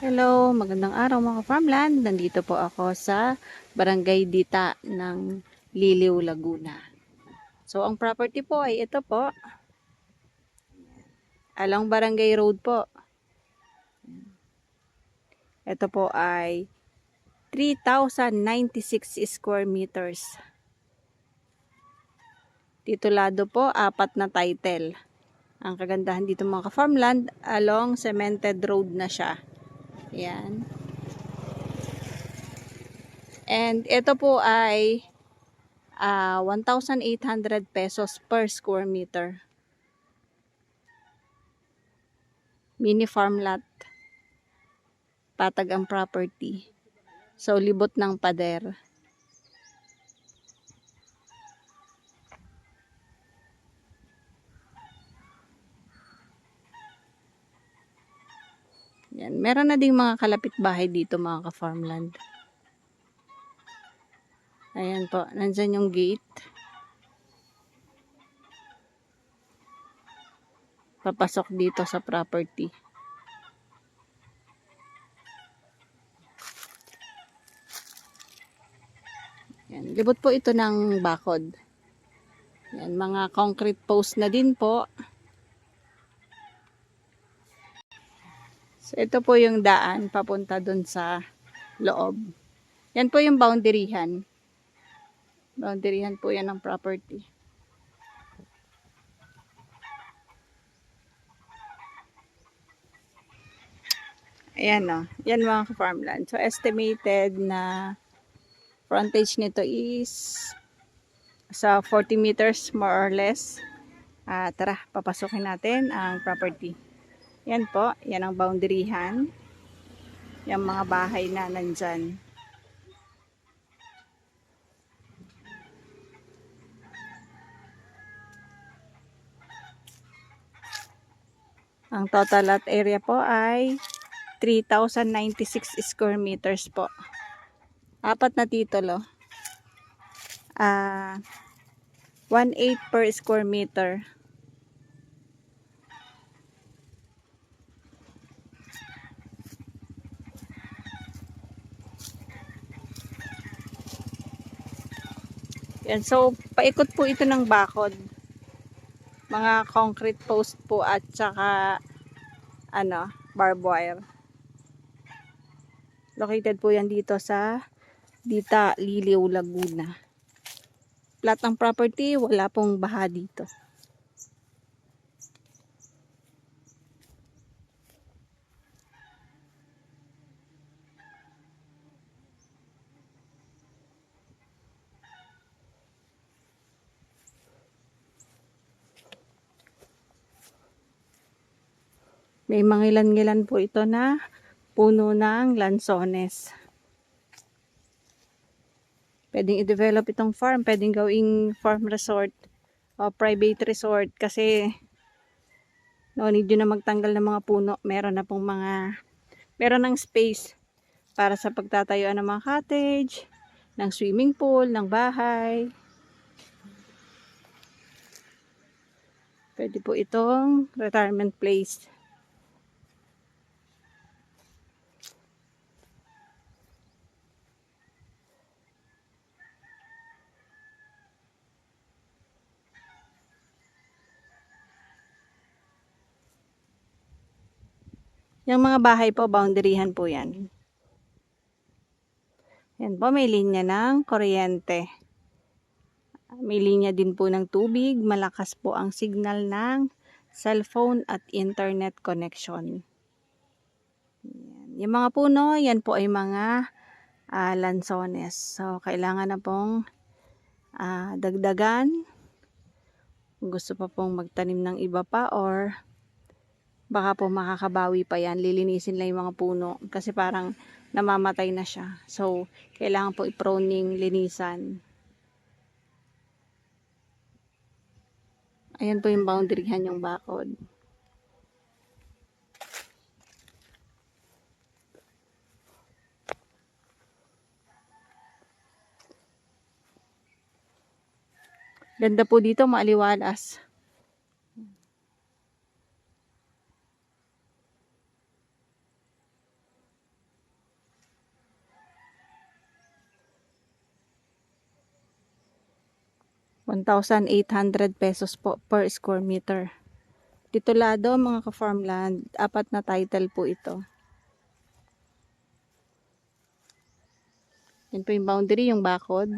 Hello, magandang araw mga farmland. Nandito po ako sa Barangay Dita ng Liliw, Laguna. So, ang property po ay ito po. Along Barangay Road po. Ito po ay 3,096 square meters. Titulado po, 4 na title. Ang kagandahan dito mga farmland, along cemented road na siya. Yan. And ito po ay 1,800 pesos per square meter. Mini farm lot. Patag ang property. So, libot ng pader. Yan. Meron na ding mga kalapit bahay dito mga ka-farmland. Ayan po. Nandyan yung gate. Papasok dito sa property. Yan. Libot po ito ng bakod. Yan. Mga concrete post na din po. So, ito po yung daan papunta dun sa loob. Yan po yung boundaryhan. Boundaryhan po yan ng property. Ayan o. Yan mga ka-farmland. So, estimated na frontage nito is sa 40 meters more or less. Tara, papasukin natin ang property. Yan po. Yan ang boundaryhan. Yung mga bahay na nandyan. Ang total lot area po ay 3,096 square meters po. 4 na titulo. 1,800 per square meter. Yan. So, paikot po ito ng bakod. Mga concrete post po at saka barbed wire. Located po yan dito sa Dita, Liliw, Laguna. Plat ng property, wala pong baha dito. May mangilan-ngilan po ito na puno ng lansones. Pwedeng i-develop itong farm, pwedeng gawing farm resort o private resort kasi no need yun na magtanggal ng mga puno. Meron ng space para sa pagtatayuan ng mga cottage, ng swimming pool, ng bahay. Pwede po itong retirement place. Yung mga bahay po, boundaryhan po yan. Yan po, may linya ng kuryente. May linya din po ng tubig. Malakas po ang signal ng cellphone at internet connection. Yan. Yung mga puno, yan po ay mga lansones. So, kailangan na pong dagdagan. Kung gusto pa pong magtanim ng iba pa or baka po makakabawi pa yan. Lilinisin lang yung mga puno kasi parang namamatay na siya. So, kailangan po i-proning linisan. Ayan po yung boundaryhan yung bakod. Ganda po dito, maaliwalas. 1,800 pesos po per square meter. Dito lado mga ka-farmland, 4 na title po ito. Yan po yung boundary, yung bakod.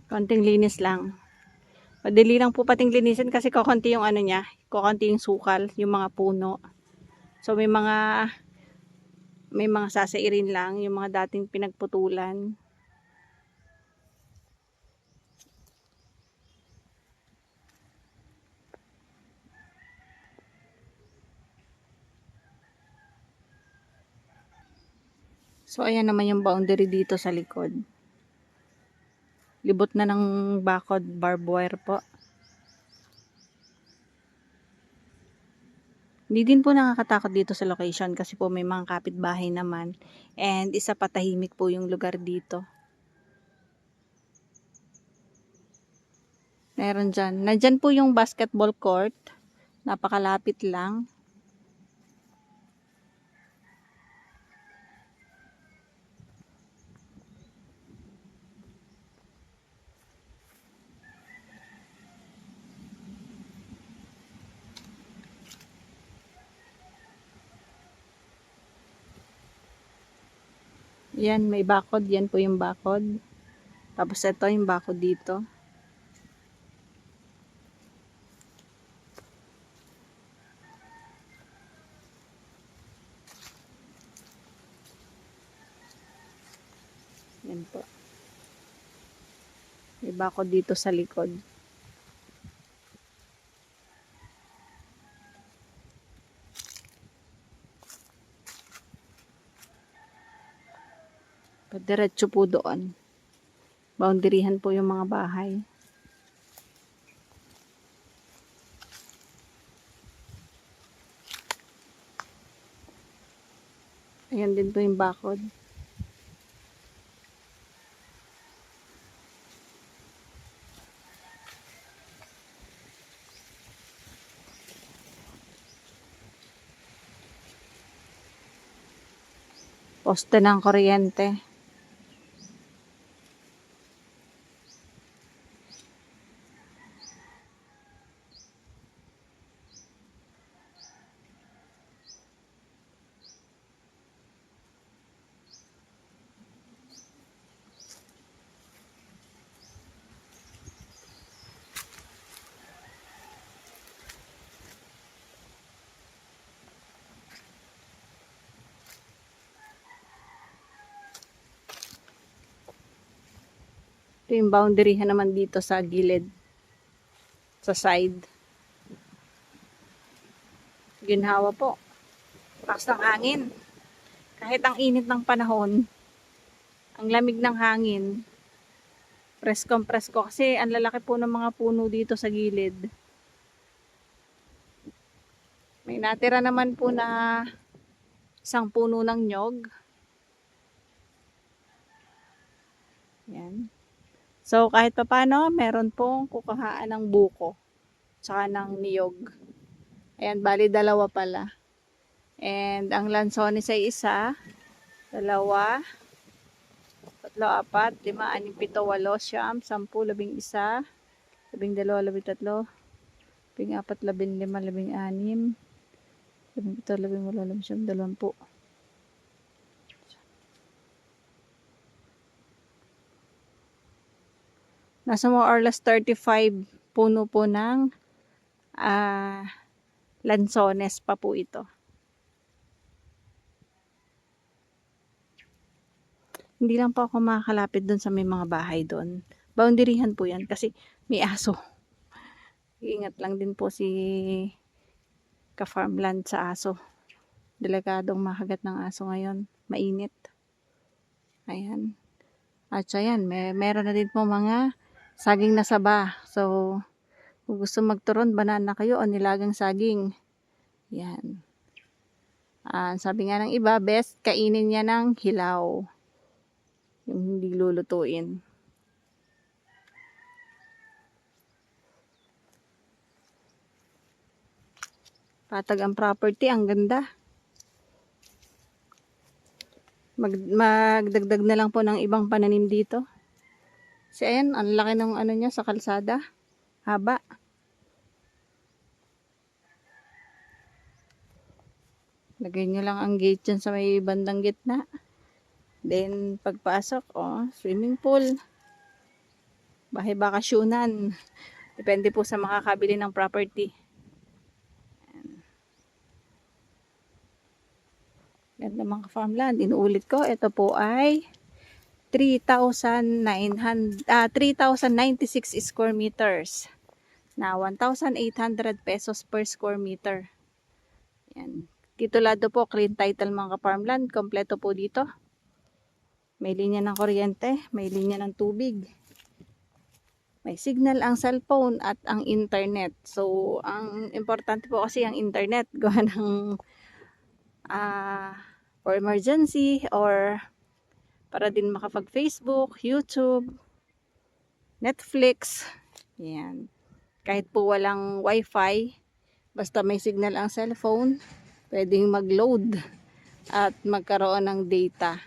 Konting linis lang. Madali lang po pating linisin kasi kukunti yung ano niya, kukunti yung sukal, yung mga puno. So may mga sasairin lang, yung mga dating pinagputulan. So ayan naman yung boundary dito sa likod. Libot na ng bakod, barbed wire po. Hindi din po nakakatakot dito sa location kasi po may mga kapitbahay naman. And isa pa, tahimik po yung lugar dito. Meron dyan. Nandyan po yung basketball court. Napakalapit lang. Yan, may bakod. Yan po yung bakod. Tapos ito yung bakod dito. Yan po. May bakod dito sa likod. Padiretso po doon. Boundaryhan po yung mga bahay. Ayan din po yung bakod. Poste ng kuryente. Ito yung boundaryhan naman dito sa gilid. Sa side. Ginhawa po. Lakas ng hangin. Kahit ang init ng panahon, ang lamig ng hangin, preskong presko kasi ang lalaki po ng mga puno dito sa gilid. May natira naman po na isang puno ng nyog. Yan. So kahit papano, meron pong kukuhaan ng buko tsaka ng niyog. Ayan, bali dalawa pala. And ang lansones ay isa, dalawa, tatlo, apat, lima, anim, pito, walo, siyam, sampu, 11, 12, 13, 14, 15, 16, 17, 18, 19, 20. Nasa more or less 35 puno po ng lansones pa po ito. Hindi lang po ako makakalapit doon sa may mga bahay doon. Boundaryhan po yan kasi may aso. Iingat lang din po si ka-farmland sa aso. Delikadong makagat ng aso ngayon. Mainit. Ayan. At ayan, meron na din po mga saging na saba. So, kung gusto magturon, banana kayo o nilagang saging. Yan. Sabi nga ng iba, best kainin niya ng hilaw. Yung hindi lulutuin. Patag ang property, ang ganda. Magdagdag na lang po ng ibang pananim dito. Kasi ayan, ang laki ng ano niya sa kalsada. Haba. Lagay nyo lang ang gate dyan sa may bandang gitna. Then, pagpasok, swimming pool. Bahay bakasyunan. Depende po sa makakabili ng property. Ganda mga farmland. Inuulit ko, ito po ay 3,096 square meters na 1,800 pesos per square meter. Yan. Titulado po, clean title mga farmland. Kompleto po dito. May linya ng kuryente, may linya ng tubig. May signal ang cellphone at ang internet. So, ang importante po kasi ang internet. Gawa ng for emergency or para din makapag-Facebook, YouTube, Netflix. Yan. Kahit po walang wifi, basta may signal ang cellphone, pwedeng mag-load at magkaroon ng data.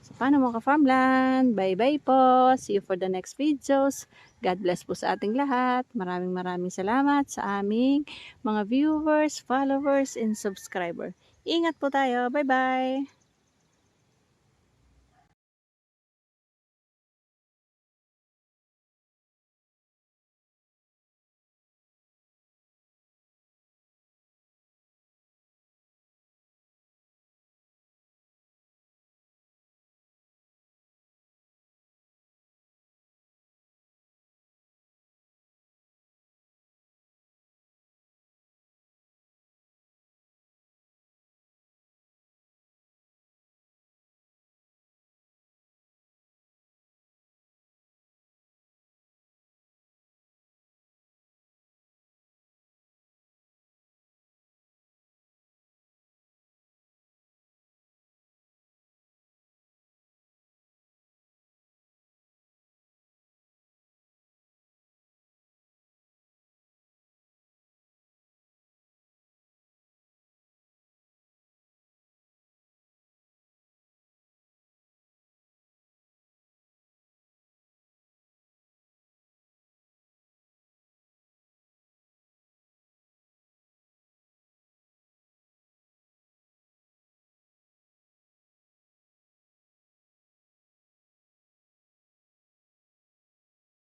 So, paano mga ka-farmland? Bye-bye po. See you for the next videos. God bless po sa ating lahat. Maraming salamat sa aming mga viewers, followers, and subscriber. Ingat po tayo. Bye-bye!